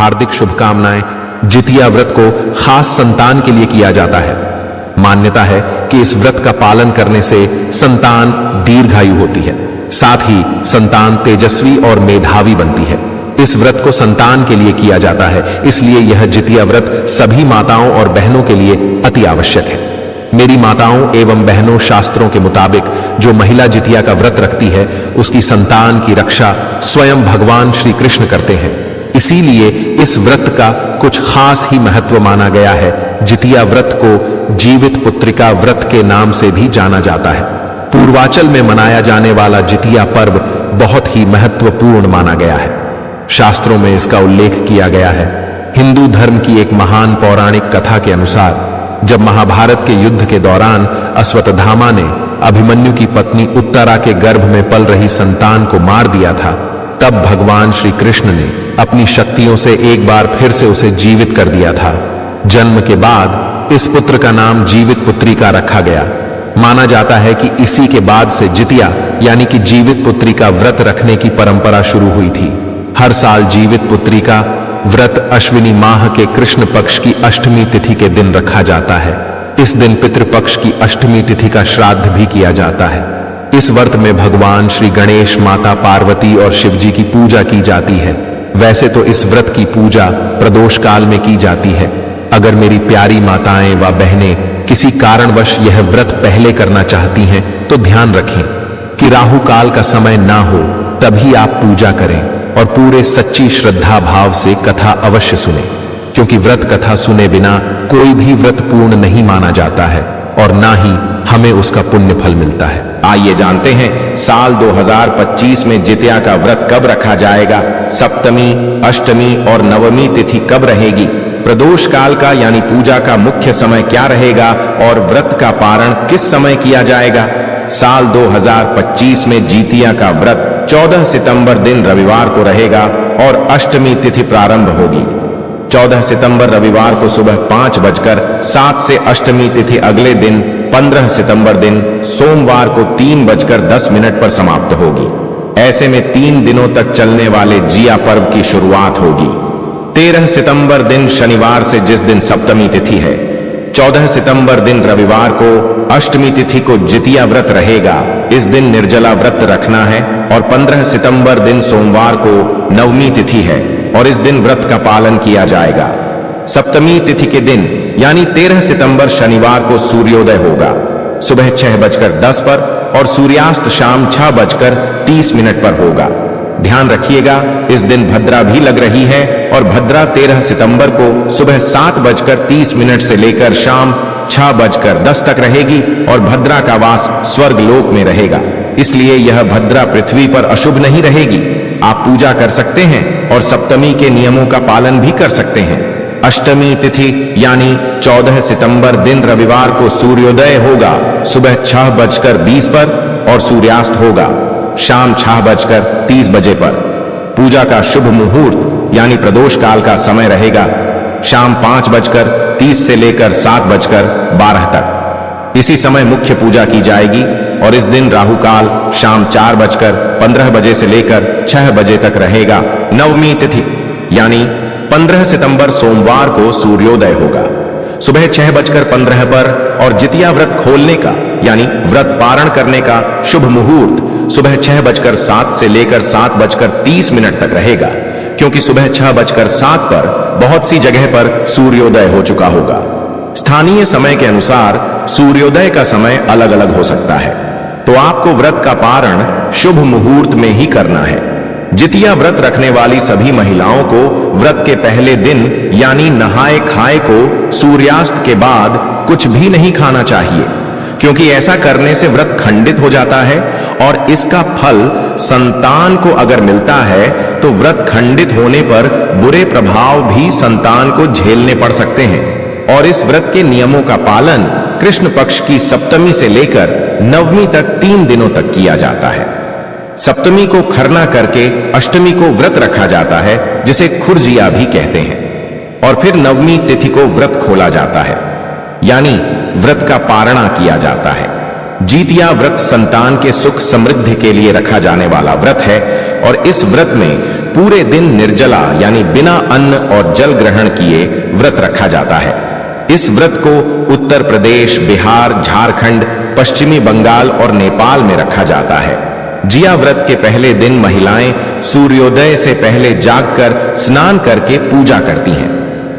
हार्दिक शुभकामनाएं। जितिया व्रत को खास संतान के लिए किया जाता है। मान्यता है कि इस व्रत का पालन करने से संतान दीर्घायु होती है, साथ ही संतान तेजस्वी और मेधावी बनती है। इस व्रत को संतान के लिए किया जाता है, इसलिए यह जितिया व्रत सभी माताओं और बहनों के लिए अति आवश्यक है। मेरी माताओं एवं बहनों, शास्त्रों के मुताबिक जो महिला जितिया का व्रत रखती है उसकी संतान की रक्षा स्वयं भगवान श्री कृष्ण करते हैं। इसीलिए इस व्रत का कुछ खास ही महत्व माना गया है। जितिया व्रत को जीवित पुत्रिका व्रत के नाम से भी जाना जाता है। पूर्वांचल में मनाया जाने वाला जितिया पर्व बहुत ही महत्वपूर्ण माना गया है। शास्त्रों में इसका उल्लेख किया गया है। हिंदू धर्म की एक महान पौराणिक कथा के अनुसार जब महाभारत के युद्ध के दौरान अश्वत्थामा ने अभिमन्यु की पत्नी उत्तरा के गर्भ में पल रही संतान को मार दिया था, तब भगवान श्री कृष्ण ने अपनी शक्तियों से एक बार फिर से उसे जीवित कर दिया था। जन्म के बाद इस पुत्र का नाम जीवित पुत्री का रखा गया। माना जाता है कि इसी के बाद से जितिया यानी कि जीवित पुत्री का व्रत रखने की परंपरा शुरू हुई थी। हर साल जीवित पुत्री का व्रत अश्विनी माह के कृष्ण पक्ष की अष्टमी तिथि के दिन रखा जाता है। इस दिन पितृपक्ष की अष्टमी तिथि का श्राद्ध भी किया जाता है। इस व्रत में भगवान श्री गणेश, माता पार्वती और शिव जी की पूजा की जाती है। वैसे तो इस व्रत की पूजा प्रदोष काल में की जाती है। अगर मेरी प्यारी माताएं व बहनें किसी कारणवश यह व्रत पहले करना चाहती हैं तो ध्यान रखें कि राहु काल का समय ना हो, तभी आप पूजा करें और पूरे सच्ची श्रद्धा भाव से कथा अवश्य सुने, क्योंकि व्रत कथा सुने बिना कोई भी व्रत पूर्ण नहीं माना जाता है और ना ही हमें उसका पुण्य फल मिलता है। आइए जानते हैं साल 2025 में जितिया का व्रत कब रखा जाएगा, सप्तमी, अष्टमी और नवमी तिथि कब रहेगी, प्रदोष काल का यानी पूजा का मुख्य समय क्या रहेगा और व्रत का पारण किस समय किया जाएगा। साल 2025 में जितिया का व्रत 14 सितंबर दिन रविवार को रहेगा और अष्टमी तिथि प्रारंभ होगी। 14 सितंबर रविवार को सुबह 5:07 से अष्टमी तिथि अगले दिन 15 सितंबर दिन सोमवार को 3:10 पर समाप्त होगी। ऐसे में 3 दिनों तक चलने वाले जिया पर्व की शुरुआत होगी। 13 सितंबर दिन शनिवार से जिस दिन सप्तमी तिथि है, 14 सितंबर दिन रविवार को अष्टमी तिथि को जितिया व्रत रहेगा। इस दिन निर्जला व्रत रखना है और 15 सितंबर दिन सोमवार को नवमी तिथि है और इस दिन व्रत का पालन किया जाएगा। सप्तमी तिथि के दिन यानी 13 सितंबर शनिवार को सूर्योदय होगा सुबह 6:10 पर और सूर्यास्त शाम 6:30 पर होगा। ध्यान रखिएगा, इस दिन भद्रा भी लग रही है और भद्रा 13 सितंबर को सुबह 7:30 से लेकर शाम 6:10 तक रहेगी और भद्रा का वास स्वर्ग लोक में रहेगा। इसलिए यह भद्रा पृथ्वी पर अशुभ नहीं रहेगी। आप पूजा कर सकते हैं और सप्तमी के नियमों का पालन भी कर सकते हैं। अष्टमी तिथि यानी 14 सितंबर दिन रविवार को सूर्योदय होगा सुबह 6:20 पर और सूर्यास्त होगा शाम 6:30 पर। पूजा का शुभ मुहूर्त यानी प्रदोष काल का समय रहेगा शाम 5:30 से लेकर 7:12 तक। इसी समय मुख्य पूजा की जाएगी और इस दिन राहु काल शाम 4:15 से लेकर 6 बजे तक रहेगा। नवमी तिथि यानी 15 सितंबर सोमवार को सूर्योदय होगा सुबह 6:15 पर और जितिया व्रत खोलने का यानी व्रत पारण करने का शुभ मुहूर्त सुबह 6:07 से लेकर 7:30 तक रहेगा, क्योंकि सुबह 6:07 पर बहुत सी जगह पर सूर्योदय हो चुका होगा। स्थानीय समय के अनुसार सूर्योदय का समय अलग अलग हो सकता है, तो आपको व्रत का पारण शुभ मुहूर्त में ही करना है। जितिया व्रत रखने वाली सभी महिलाओं को व्रत के पहले दिन यानी नहाए खाए को सूर्यास्त के बाद कुछ भी नहीं खाना चाहिए, क्योंकि ऐसा करने से व्रत खंडित हो जाता है और इसका फल संतान को अगर मिलता है तो व्रत खंडित होने पर बुरे प्रभाव भी संतान को झेलने पड़ सकते हैं। और इस व्रत के नियमों का पालन कृष्ण पक्ष की सप्तमी से लेकर नवमी तक 3 दिनों तक किया जाता है। सप्तमी को खरना करके अष्टमी को व्रत रखा जाता है, जिसे खुरजिया भी कहते हैं, और फिर नवमी तिथि को व्रत खोला जाता है, यानी व्रत का पारणा किया जाता है। जितिया व्रत संतान के सुख समृद्धि के लिए रखा जाने वाला व्रत है और इस व्रत में पूरे दिन निर्जला यानी बिना अन्न और जल ग्रहण किए व्रत रखा जाता है। इस व्रत को उत्तर प्रदेश, बिहार, झारखंड, पश्चिमी बंगाल और नेपाल में रखा जाता है। जिया व्रत के पहले दिन महिलाएं सूर्योदय से पहले जागकर स्नान करके पूजा करती हैं,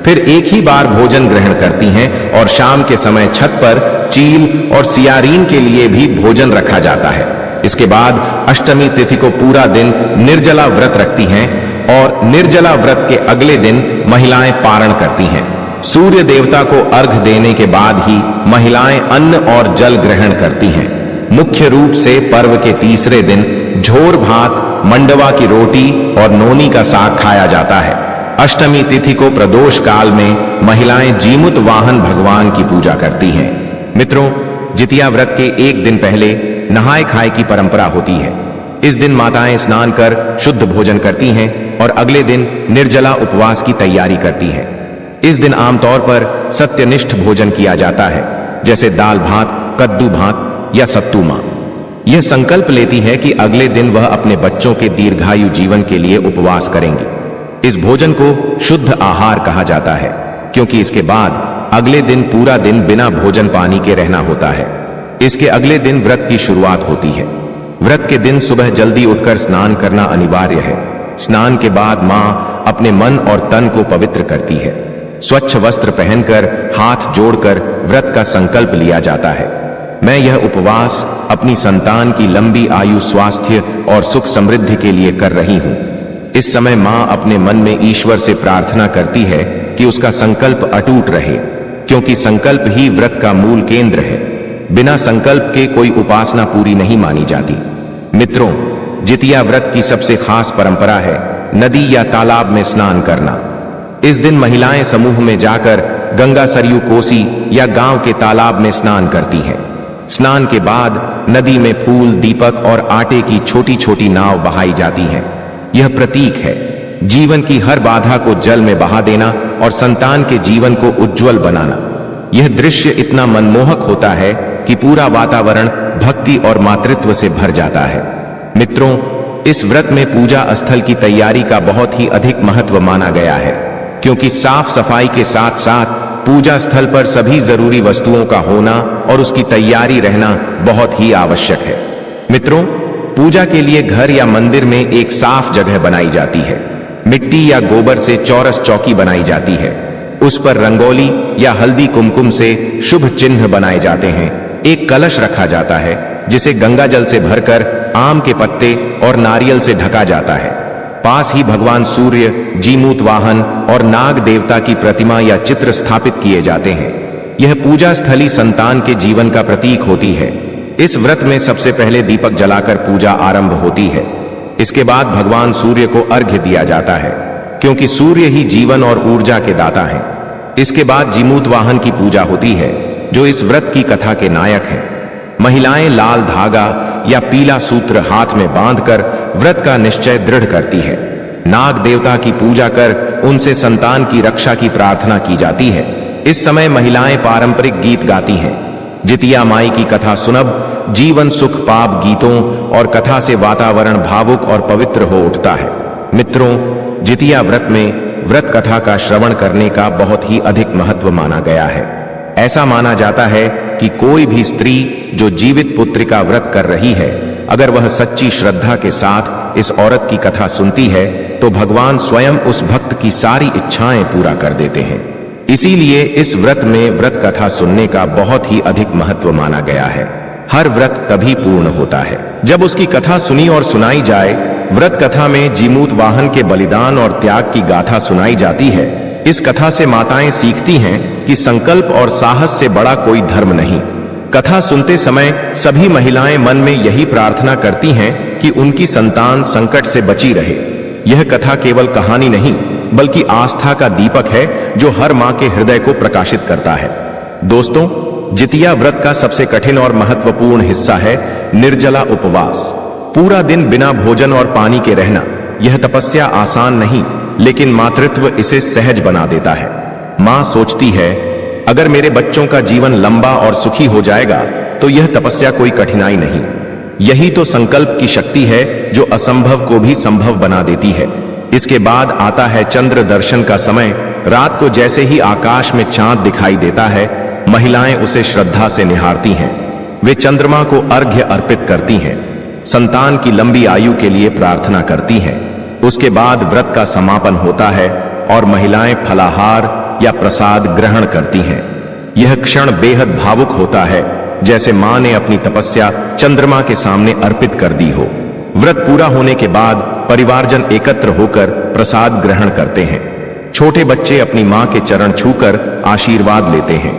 फिर एक ही बार भोजन ग्रहण करती हैं और शाम के समय छत पर चील और सियारीन के लिए भी भोजन रखा जाता है। इसके बाद अष्टमी तिथि को पूरा दिन निर्जला व्रत रखती हैं और निर्जला व्रत के अगले दिन महिलाएं पारण करती हैं। सूर्य देवता को अर्घ देने के बाद ही महिलाएं अन्न और जल ग्रहण करती हैं। मुख्य रूप से पर्व के तीसरे दिन झोर भात, मंडवा की रोटी और नोनी का साग खाया जाता है। अष्टमी तिथि को प्रदोष काल में महिलाएं जीमूत वाहन भगवान की पूजा करती हैं। मित्रों, जितिया व्रत के एक दिन पहले नहाय खाए की परंपरा होती है। इस दिन माताएं स्नान कर शुद्ध भोजन करती हैं और अगले दिन निर्जला उपवास की तैयारी करती हैं। इस दिन आमतौर पर सत्यनिष्ठ भोजन किया जाता है, जैसे दाल भात, कद्दू भात या सत्तू मां। यह संकल्प लेती है कि अगले दिन वह अपने बच्चों के दीर्घायु जीवन के लिए उपवास करेंगी। इस भोजन को शुद्ध आहार कहा जाता है, क्योंकि इसके बाद अगले दिन पूरा दिन बिना भोजन पानी के रहना होता है। इसके अगले दिन व्रत की शुरुआत होती है। व्रत के दिन सुबह जल्दी उठकर स्नान करना अनिवार्य है। स्नान के बाद मां अपने मन और तन को पवित्र करती है। स्वच्छ वस्त्र पहनकर हाथ जोड़कर व्रत का संकल्प लिया जाता है। मैं यह उपवास अपनी संतान की लंबी आयु, स्वास्थ्य और सुख समृद्धि के लिए कर रही हूं। इस समय मां अपने मन में ईश्वर से प्रार्थना करती है कि उसका संकल्प अटूट रहे, क्योंकि संकल्प ही व्रत का मूल केंद्र है। बिना संकल्प के कोई उपासना पूरी नहीं मानी जाती। मित्रों, जितिया व्रत की सबसे खास परंपरा है नदी या तालाब में स्नान करना। इस दिन महिलाएं समूह में जाकर गंगा, सरयू, कोसी या गांव के तालाब में स्नान करती हैं। स्नान के बाद नदी में फूल, दीपक और आटे की छोटी छोटी नाव बहाई जाती हैं। यह प्रतीक है जीवन की हर बाधा को जल में बहा देना और संतान के जीवन को उज्जवल बनाना। यह दृश्य इतना मनमोहक होता है कि पूरा वातावरण भक्ति और मातृत्व से भर जाता है। मित्रों, इस व्रत में पूजा स्थल की तैयारी का बहुत ही अधिक महत्व माना गया है, क्योंकि साफ सफाई के साथ साथ पूजा स्थल पर सभी जरूरी वस्तुओं का होना और उसकी तैयारी रहना बहुत ही आवश्यक है। मित्रों, पूजा के लिए घर या मंदिर में एक साफ जगह बनाई जाती है। मिट्टी या गोबर से चौरस चौकी बनाई जाती है। उस पर रंगोली या हल्दी कुमकुम से शुभ चिन्ह बनाए जाते हैं। एक कलश रखा जाता है जिसे गंगा जल से भरकर आम के पत्ते और नारियल से ढका जाता है। पास ही भगवान सूर्य, जीमूत वाहन और नाग देवता की प्रतिमा या चित्र स्थापित किए जाते हैं। यह पूजा स्थली संतान के जीवन का प्रतीक होती है। इस व्रत में सबसे पहले दीपक जलाकर पूजा आरंभ होती है। इसके बाद भगवान सूर्य को अर्घ्य दिया जाता है, क्योंकि सूर्य ही जीवन और ऊर्जा के दाता हैं। इसके बाद जीमूत वाहन की पूजा होती है, जो इस व्रत की कथा के नायक हैं। महिलाएं लाल धागा या पीला सूत्र हाथ में बांधकर व्रत का निश्चय दृढ़ करती है। नाग देवता की पूजा कर उनसे संतान की रक्षा की प्रार्थना की जाती है। इस समय महिलाएं पारंपरिक गीत गाती हैं। जितिया माई की कथा सुनब जीवन सुख पाप गीतों और कथा से वातावरण भावुक और पवित्र हो उठता है। मित्रों, जितिया व्रत में व्रत कथा का श्रवण करने का बहुत ही अधिक महत्व माना गया है। ऐसा माना जाता है कि कोई भी स्त्री जो जीवित पुत्री का व्रत कर रही है, अगर वह सच्ची श्रद्धा के साथ इस औरत की कथा सुनती है, तो भगवान स्वयं उस भक्त की सारी इच्छाएं पूरा कर देते हैं। इसीलिए इस व्रत में व्रत कथा सुनने का बहुत ही अधिक महत्व माना गया है। हर व्रत तभी पूर्ण होता है जब उसकी कथा सुनी और सुनाई जाए। व्रत कथा में जीमूत वाहन के बलिदान और त्याग की गाथा सुनाई जाती है। इस कथा से माताएं सीखती हैं कि संकल्प और साहस से बड़ा कोई धर्म नहीं। कथा सुनते समय सभी महिलाएं मन में यही प्रार्थना करती हैं कि उनकी संतान संकट से बची रहे। यह कथा केवल कहानी नहीं, बल्कि आस्था का दीपक है जो हर मां के हृदय को प्रकाशित करता है। दोस्तों, जितिया व्रत का सबसे कठिन और महत्वपूर्ण हिस्सा है निर्जला उपवास। पूरा दिन बिना भोजन और पानी के रहना। यह तपस्या आसान नहीं, लेकिन मातृत्व इसे सहज बना देता है। मां सोचती है, अगर मेरे बच्चों का जीवन लंबा और सुखी हो जाएगा तो यह तपस्या कोई कठिनाई नहीं। यही तो संकल्प की शक्ति है जो असंभव को भी संभव बना देती है। इसके बाद आता है चंद्र दर्शन का समय। रात को जैसे ही आकाश में चांद दिखाई देता है, महिलाएं उसे श्रद्धा से निहारती हैं। वे चंद्रमा को अर्घ्य अर्पित करती हैं, संतान की लंबी आयु के लिए प्रार्थना करती हैं। उसके बाद व्रत का समापन होता है और महिलाएं फलाहार या प्रसाद ग्रहण करती हैं। यह क्षण बेहद भावुक होता है, जैसे मां ने अपनी तपस्या चंद्रमा के सामने अर्पित कर दी हो। व्रत पूरा होने के बाद परिवारजन एकत्र होकर प्रसाद ग्रहण करते हैं। छोटे बच्चे अपनी मां के चरण छूकर आशीर्वाद लेते हैं।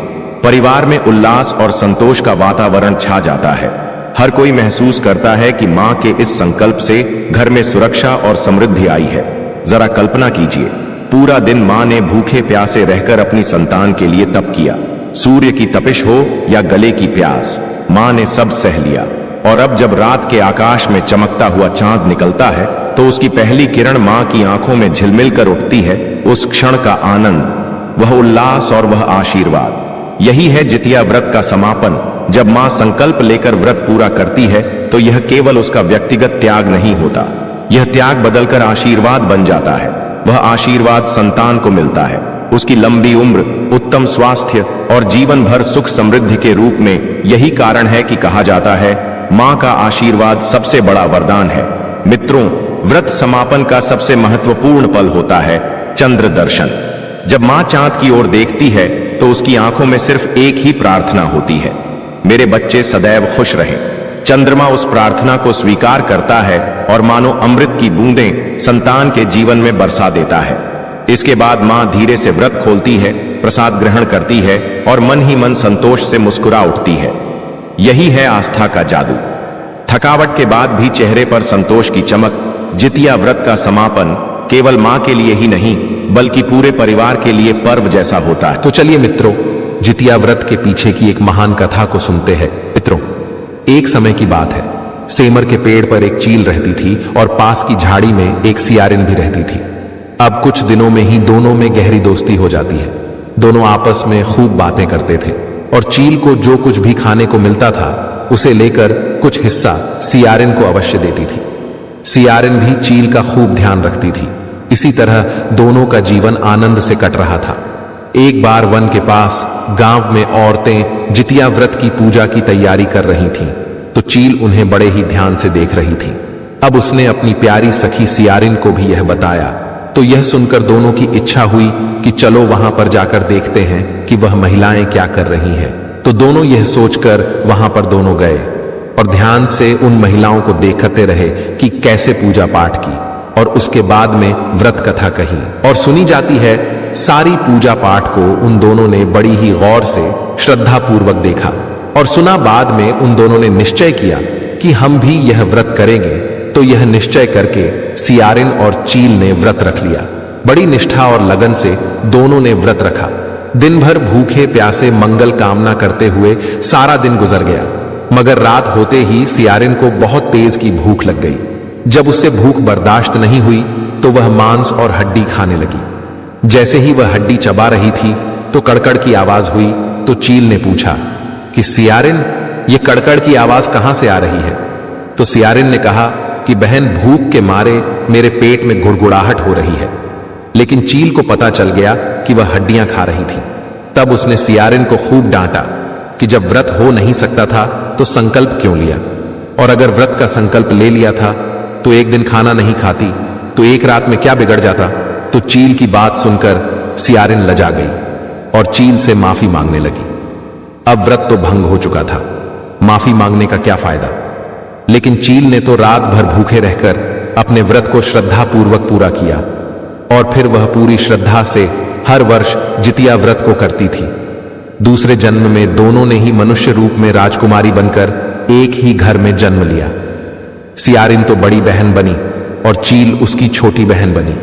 परिवार में उल्लास और संतोष का वातावरण छा जाता है। हर कोई महसूस करता है कि मां के इस संकल्प से घर में सुरक्षा और समृद्धि आई है। जरा कल्पना कीजिए, पूरा दिन मां ने भूखे प्यासे रहकर अपनी संतान के लिए तप किया। सूर्य की तपिश हो या गले की प्यास, मां ने सब सह लिया। और अब जब रात के आकाश में चमकता हुआ चांद निकलता है तो उसकी पहली किरण मां की आंखों में झिलमिल कर उठती है। उस क्षण का आनंद, वह उल्लास और वह आशीर्वाद, यही है जितिया व्रत का समापन। जब मां संकल्प लेकर व्रत पूरा करती है तो यह केवल उसका व्यक्तिगत त्याग नहीं होता, यह त्याग बदलकर आशीर्वाद बन जाता है। वह आशीर्वाद संतान को मिलता है, उसकी लंबी उम्र, उत्तम स्वास्थ्य और जीवन भर सुख समृद्धि के रूप में। यही कारण है कि कहा जाता है, मां का आशीर्वाद सबसे बड़ा वरदान है। मित्रों, व्रत समापन का सबसे महत्वपूर्ण पल होता है चंद्र दर्शन। जब मां चांद की ओर देखती है तो उसकी आंखों में सिर्फ एक ही प्रार्थना होती है, मेरे बच्चे सदैव खुश रहें। चंद्रमा उस प्रार्थना को स्वीकार करता है और मानो अमृत की बूंदें संतान के जीवन में बरसा देता है। इसके बाद मां धीरे से व्रत खोलती है, प्रसाद ग्रहण करती है और मन ही मन संतोष से मुस्कुरा उठती है। यही है आस्था का जादू। थकावट के बाद भी चेहरे पर संतोष की चमक। जितिया व्रत का समापन केवल मां के लिए ही नहीं बल्कि पूरे परिवार के लिए पर्व जैसा होता है। तो चलिए मित्रों, जितिया व्रत के पीछे की एक महान कथा को सुनते हैं। मित्रों, एक समय की बात है, सेमर के पेड़ पर एक चील रहती थी और पास की झाड़ी में एक सियारिन भी रहती थी। अब कुछ दिनों में ही दोनों में गहरी दोस्ती हो जाती है। दोनों आपस में खूब बातें करते थे और चील को जो कुछ भी खाने को मिलता था उसे लेकर कुछ हिस्सा सियारिन को अवश्य देती थी। सियारिन भी चील का खूब ध्यान रखती थी। इसी तरह दोनों का जीवन आनंद से कट रहा था। एक बार वन के पास गांव में औरतें जितिया व्रत की पूजा की तैयारी कर रही थीं, तो चील उन्हें बड़े ही ध्यान से देख रही थी। अब उसने अपनी प्यारी सखी सियारिन को भी यह बताया, तो यह सुनकर दोनों की इच्छा हुई कि चलो वहां पर जाकर देखते हैं कि वह महिलाएं क्या कर रही हैं। तो दोनों यह सोचकर वहां पर दोनों गए और ध्यान से उन महिलाओं को देखते रहे कि कैसे पूजा पाठ की, और उसके बाद में व्रत कथा कही और सुनी जाती है। सारी पूजा पाठ को उन दोनों ने बड़ी ही गौर से श्रद्धा पूर्वक देखा और सुना। बाद में उन दोनों ने निश्चय किया कि हम भी यह व्रत करेंगे। तो यह निश्चय करके सियारिन और चील ने व्रत रख लिया। बड़ी निष्ठा और लगन से दोनों ने व्रत रखा। दिन भर भूखे प्यासे मंगल कामना करते हुए सारा दिन गुजर गया, मगर रात होते ही सियारिन को बहुत तेज की भूख लग गई। जब उससे भूख बर्दाश्त नहीं हुई तो वह मांस और हड्डी खाने लगी। जैसे ही वह हड्डी चबा रही थी तो कड़कड़ की आवाज हुई। तो चील ने पूछा कि सियारिन, ये कड़कड़ की आवाज कहां से आ रही है? तो सियारिन ने कहा कि बहन, भूख के मारे मेरे पेट में गुड़गुड़ाहट हो रही है। लेकिन चील को पता चल गया कि वह हड्डियां खा रही थी। तब उसने सियारिन को खूब डांटा कि जब व्रत हो नहीं सकता था तो संकल्प क्यों लिया, और अगर व्रत का संकल्प ले लिया था तो एक दिन खाना नहीं खाती तो एक रात में क्या बिगड़ जाता। तो चील की बात सुनकर सियारिन लजा गई और चील से माफी मांगने लगी। अब व्रत तो भंग हो चुका था, माफी मांगने का क्या फायदा। लेकिन चील ने तो रात भर भूखे रहकर अपने व्रत को श्रद्धापूर्वक पूरा किया और फिर वह पूरी श्रद्धा से हर वर्ष जितिया व्रत को करती थी। दूसरे जन्म में दोनों ने ही मनुष्य रूप में राजकुमारी बनकर एक ही घर में जन्म लिया। सियारिन तो बड़ी बहन बनी और चील उसकी छोटी बहन बनी।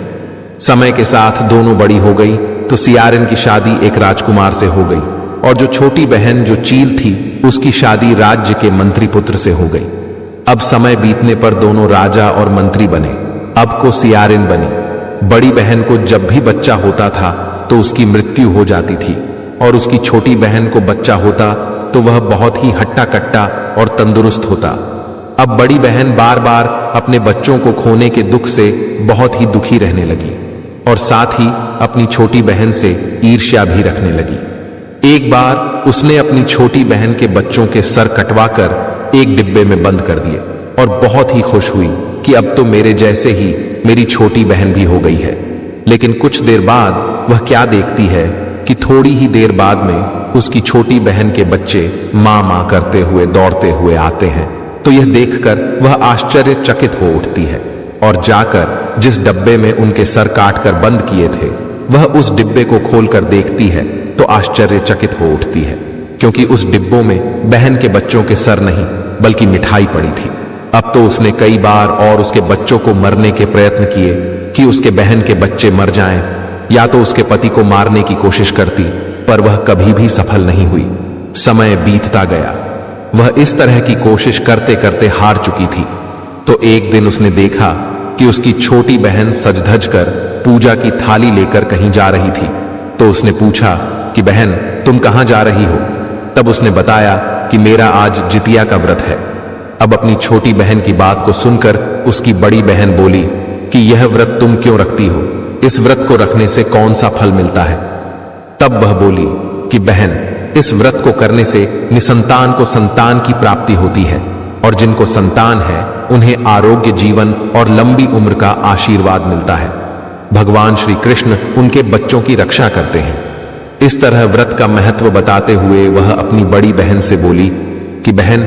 समय के साथ दोनों बड़ी हो गई तो सियारिन की शादी एक राजकुमार से हो गई और जो छोटी बहन जो चील थी उसकी शादी राज्य के मंत्री पुत्र से हो गई। अब समय बीतने पर दोनों राजा और मंत्री बने। अब को सियारिन बनी। बड़ी बहन को जब भी बच्चा होता था तो उसकी मृत्यु हो जाती थी और उसकी छोटी बहन को बच्चा होता तो वह बहुत ही हट्टा कट्टा और तंदुरुस्त होता। अब बड़ी बहन बार बार अपने बच्चों को खोने के दुख से बहुत ही दुखी रहने लगी और साथ ही अपनी छोटी बहन से ईर्ष्या भी रखने लगी। एक बार उसने अपनी छोटी बहन के बच्चों के सर कटवाकर एक डिब्बे में बंद कर दिए और बहुत ही खुश हुई कि अब तो मेरे जैसे ही मेरी छोटी बहन भी हो गई है। लेकिन कुछ देर बाद वह क्या देखती है कि थोड़ी ही देर बाद में उसकी छोटी बहन के बच्चे मां मां करते हुए दौड़ते हुए आते हैं। तो यह देखकर वह आश्चर्यचकित हो उठती है और जाकर जिस डब्बे में उनके सर काटकर बंद किए थे वह उस डिब्बे को खोलकर देखती है तो आश्चर्यचकित हो उठती है, क्योंकि उस डिब्बों में बहन के बच्चों के सर नहीं बल्कि मिठाई पड़ी थी। अब तो उसने कई बार और उसके बच्चों को मरने के प्रयत्न किए कि उसके बहन के बच्चे मर जाएं, या तो उसके पति को मारने की कोशिश करती, पर वह कभी भी सफल नहीं हुई। समय बीतता गया, वह इस तरह की कोशिश करते करते हार चुकी थी। तो एक दिन उसने देखा कि उसकी छोटी बहन सज धज कर पूजा की थाली लेकर कहीं जा रही थी। तो उसने पूछा कि बहन, तुम कहां जा रही हो? तब उसने बताया कि मेरा आज जितिया का व्रत है। अब अपनी छोटी बहन की बात को सुनकर उसकी बड़ी बहन बोली कि यह व्रत तुम क्यों रखती हो? इस व्रत को रखने से कौन सा फल मिलता है? तब वह बोली कि बहन, इस व्रत को करने से निसंतान को संतान की प्राप्ति होती है और जिनको संतान है उन्हें आरोग्य जीवन और लंबी उम्र का आशीर्वाद मिलता है। भगवान श्री कृष्ण उनके बच्चों की रक्षा करते हैं। इस तरह व्रत का महत्व बताते हुए वह अपनी बड़ी बहन से बोली कि बहन,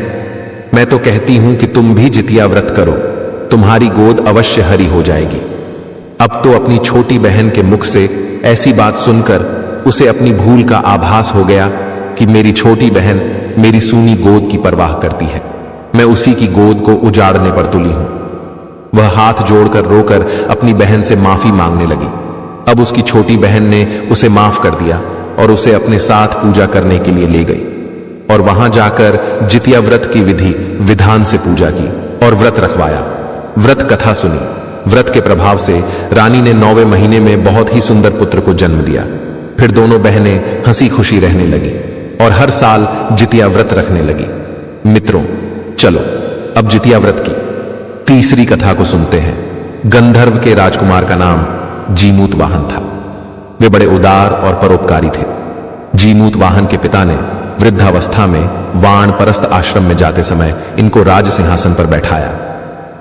मैं तो कहती हूं कि तुम भी जितिया व्रत करो, तुम्हारी गोद अवश्य हरी हो जाएगी। अब तो अपनी छोटी बहन के मुख से ऐसी बात सुनकर उसे अपनी भूल का आभास हो गया कि मेरी छोटी बहन मेरी सूनी गोद की परवाह करती है, मैं उसी की गोद को उजाड़ने पर तुली हूं। वह हाथ जोड़कर रोकर अपनी बहन से माफी मांगने लगी। अब उसकी छोटी बहन ने उसे माफ कर दिया और उसे अपने साथ पूजा करने के लिए ले गई और वहां जाकर जितिया व्रत की विधि विधान से पूजा की और व्रत रखवाया। व्रत कथा सुनी। व्रत के प्रभाव से रानी ने 9वें महीने में बहुत ही सुंदर पुत्र को जन्म दिया। फिर दोनों बहनें हंसी खुशी रहने लगी और हर साल जितिया व्रत रखने लगी। मित्रों, चलो अब जितिया व्रत की तीसरी कथा को सुनते हैं। गंधर्व के राजकुमार का नाम जीमूत वाहन था। वे बड़े उदार और परोपकारी थे। जीमूत वाहन के पिता ने वृद्धावस्था में वानप्रस्थ आश्रम में जाते समय इनको राज सिंहासन पर बैठाया,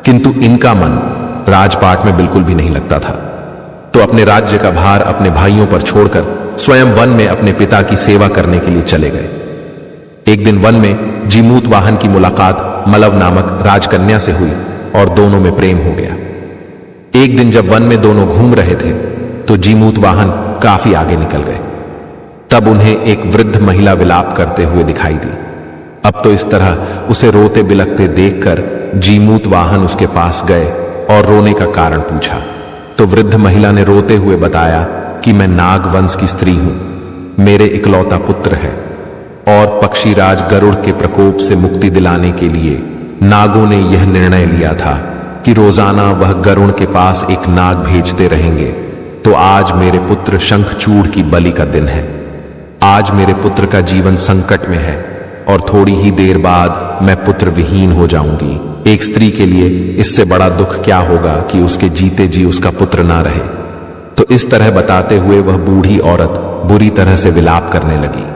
किंतु इनका मन राजपाट में बिल्कुल भी नहीं लगता था। तो अपने राज्य का भार अपने भाइयों पर छोड़कर स्वयं वन में अपने पिता की सेवा करने के लिए चले गए। एक दिन वन में जीमूत वाहन की मुलाकात मलव नामक राजकन्या से हुई और दोनों में प्रेम हो गया। एक दिन जब वन में दोनों घूम रहे थे तो जीमूत वाहन काफी आगे निकल गए। तब उन्हें एक वृद्ध महिला विलाप करते हुए दिखाई दी। अब तो इस तरह उसे रोते बिलखते देखकर जीमूत वाहन उसके पास गए और रोने का कारण पूछा। तो वृद्ध महिला ने रोते हुए बताया कि मैं नाग वंश की स्त्री हूं, मेरे इकलौता पुत्र है और पक्षीराज गरुड़ के प्रकोप से मुक्ति दिलाने के लिए नागों ने यह निर्णय लिया था कि रोजाना वह गरुड़ के पास एक नाग भेजते रहेंगे। तो आज मेरे पुत्र शंखचूड़ की बलि का दिन है। आज मेरे पुत्र का जीवन संकट में है और थोड़ी ही देर बाद मैं पुत्र विहीन हो जाऊंगी। एक स्त्री के लिए इससे बड़ा दुख क्या होगा कि उसके जीते जी उसका पुत्र ना रहे। तो इस तरह बताते हुए वह बूढ़ी औरत बुरी तरह से विलाप करने लगी।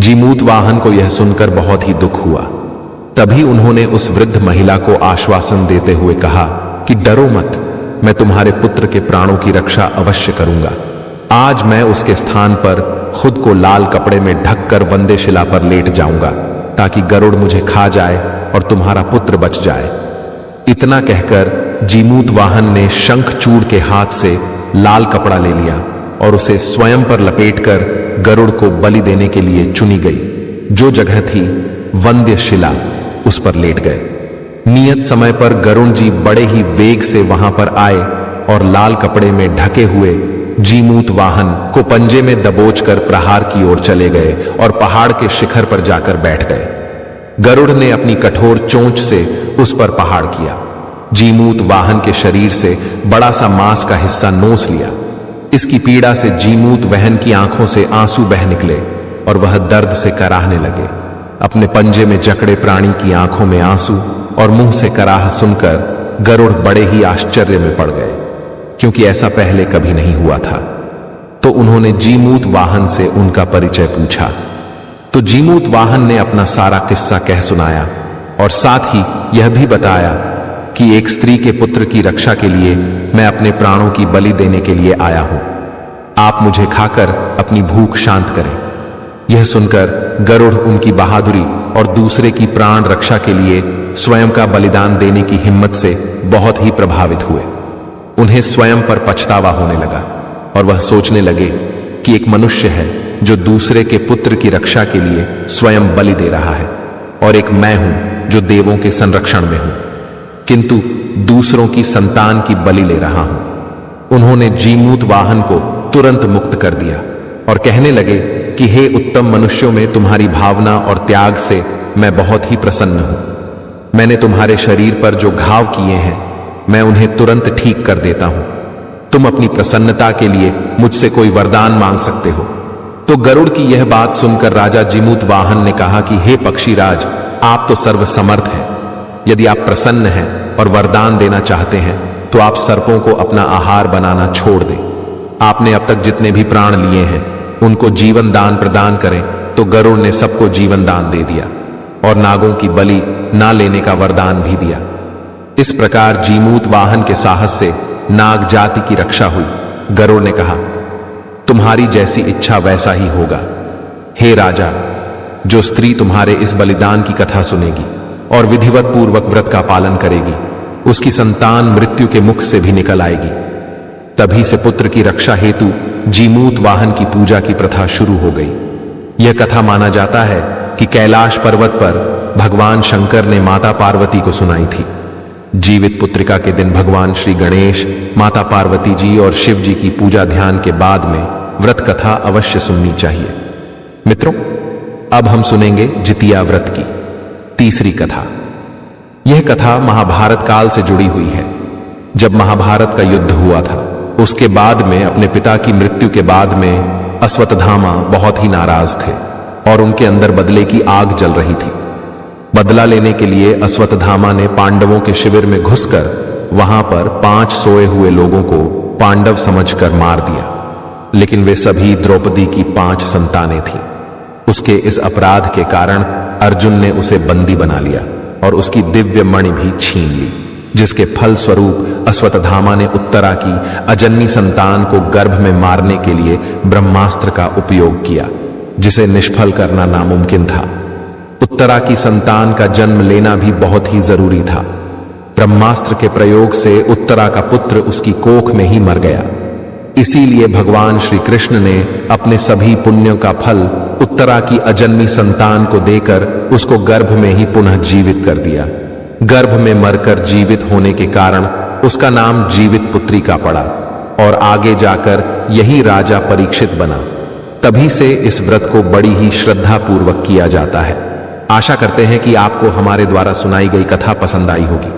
जीमूत वाहन को यह सुनकर बहुत ही दुख हुआ। तभी उन्होंने उस वृद्ध महिला को आश्वासन देते हुए कहा कि डरो मत, मैं तुम्हारे पुत्र के प्राणों की रक्षा अवश्य करूंगा। आज मैं उसके स्थान पर खुद को लाल कपड़े में ढककर वंदे शिला पर लेट जाऊंगा ताकि गरुड़ मुझे खा जाए और तुम्हारा पुत्र बच जाए। इतना कहकर जीमूत वाहन ने शंखचूड़ के हाथ से लाल कपड़ा ले लिया और उसे स्वयं पर लपेटकर गरुड़ को बलि देने के लिए चुनी गई जो जगह थी वंद्य शिला, उस पर लेट गए। नियत समय पर गरुड़ जी बड़े ही वेग से वहां पर आए और लाल कपड़े में ढके हुए जीमूत वाहन को पंजे में दबोचकर प्रहार की ओर चले गए और पहाड़ के शिखर पर जाकर बैठ गए। गरुड़ ने अपनी कठोर चोंच से उस पर पहाड़ किया। जीमूत वाहन के शरीर से बड़ा सा मांस का हिस्सा नोच लिया। इसकी पीड़ा से जीमूत वाहन की आंखों से आंसू बह निकले और वह दर्द से कराहने लगे। अपने पंजे में जकड़े प्राणी की आंखों में आंसू और मुंह से कराह सुनकर गरुड़ बड़े ही आश्चर्य में पड़ गए, क्योंकि ऐसा पहले कभी नहीं हुआ था। तो उन्होंने जीमूत वाहन से उनका परिचय पूछा। तो जीमूत वाहन ने अपना सारा किस्सा कह सुनाया और साथ ही यह भी बताया कि एक स्त्री के पुत्र की रक्षा के लिए मैं अपने प्राणों की बलि देने के लिए आया हूं। आप मुझे खाकर अपनी भूख शांत करें। यह सुनकर गरुड़ उनकी बहादुरी और दूसरे की प्राण रक्षा के लिए स्वयं का बलिदान देने की हिम्मत से बहुत ही प्रभावित हुए। उन्हें स्वयं पर पछतावा होने लगा और वह सोचने लगे कि एक मनुष्य है जो दूसरे के पुत्र की रक्षा के लिए स्वयं बलि दे रहा है, और एक मैं हूं जो देवों के संरक्षण में हूं, किंतु दूसरों की संतान की बलि ले रहा हूं। उन्होंने जीमूत वाहन को तुरंत मुक्त कर दिया और कहने लगे कि हे उत्तम मनुष्यों में तुम्हारी भावना और त्याग से मैं बहुत ही प्रसन्न हूं। मैंने तुम्हारे शरीर पर जो घाव किए हैं मैं उन्हें तुरंत ठीक कर देता हूं। तुम अपनी प्रसन्नता के लिए मुझसे कोई वरदान मांग सकते हो। तो गरुड़ की यह बात सुनकर राजा जीमूत वाहन ने कहा कि हे पक्षीराज, आप तो सर्वसमर्थ हैं। यदि आप प्रसन्न हैं और वरदान देना चाहते हैं तो आप सर्पों को अपना आहार बनाना छोड़ दें। आपने अब तक जितने भी प्राण लिए हैं उनको जीवन दान प्रदान करें। तो गरुड़ ने सबको जीवन दान दे दिया और नागों की बलि ना लेने का वरदान भी दिया। इस प्रकार जीमूत वाहन के साहस से नाग जाति की रक्षा हुई। गरुड़ ने कहा, तुम्हारी जैसी इच्छा वैसा ही होगा। हे राजा, जो स्त्री तुम्हारे इस बलिदान की कथा सुनेगी और विधिवत पूर्वक व्रत का पालन करेगी, उसकी संतान मृत्यु के मुख से भी निकल आएगी। तभी से पुत्र की रक्षा हेतु जीमूत वाहन की पूजा की प्रथा शुरू हो गई। यह कथा माना जाता है कि कैलाश पर्वत पर भगवान शंकर ने माता पार्वती को सुनाई थी। जीवित पुत्रिका के दिन भगवान श्री गणेश, माता पार्वती जी और शिव जी की पूजा ध्यान के बाद में व्रत कथा अवश्य सुननी चाहिए। मित्रों, अब हम सुनेंगे जितिया व्रत की तीसरी कथा। यह कथा महाभारत काल से जुड़ी हुई है। जब महाभारत का युद्ध हुआ था, उसके बाद में अपने पिता की मृत्यु के बाद में अश्वत्थामा बहुत ही नाराज थे और उनके अंदर बदले की आग जल रही थी। बदला लेने के लिए अश्वत्थामा ने पांडवों के शिविर में घुसकर वहां पर 5 सोए हुए लोगों को पांडव समझकर मार दिया, लेकिन वे सभी द्रौपदी की 5 संतानें थीं। उसके इस अपराध के कारण अर्जुन ने उसे बंदी बना लिया और उसकी दिव्य मणि भी छीन ली, जिसके फल स्वरूप अश्वत्थामा ने उत्तरा की अजन्नी संतान को गर्भ में मारने के लिए ब्रह्मास्त्र का उपयोग किया, जिसे निष्फल करना नामुमकिन था। उत्तरा की संतान का जन्म लेना भी बहुत ही जरूरी था। ब्रह्मास्त्र के प्रयोग से उत्तरा का पुत्र उसकी कोख में ही मर गया। इसीलिए भगवान श्री कृष्ण ने अपने सभी पुण्यों का फल उत्तरा की अजन्मी संतान को देकर उसको गर्भ में ही पुनः जीवित कर दिया। गर्भ में मरकर जीवित होने के कारण उसका नाम जीवित पुत्री का पड़ा और आगे जाकर यही राजा परीक्षित बना। तभी से इस व्रत को बड़ी ही श्रद्धा पूर्वक किया जाता है। आशा करते हैं कि आपको हमारे द्वारा सुनाई गई कथा पसंद आई होगी।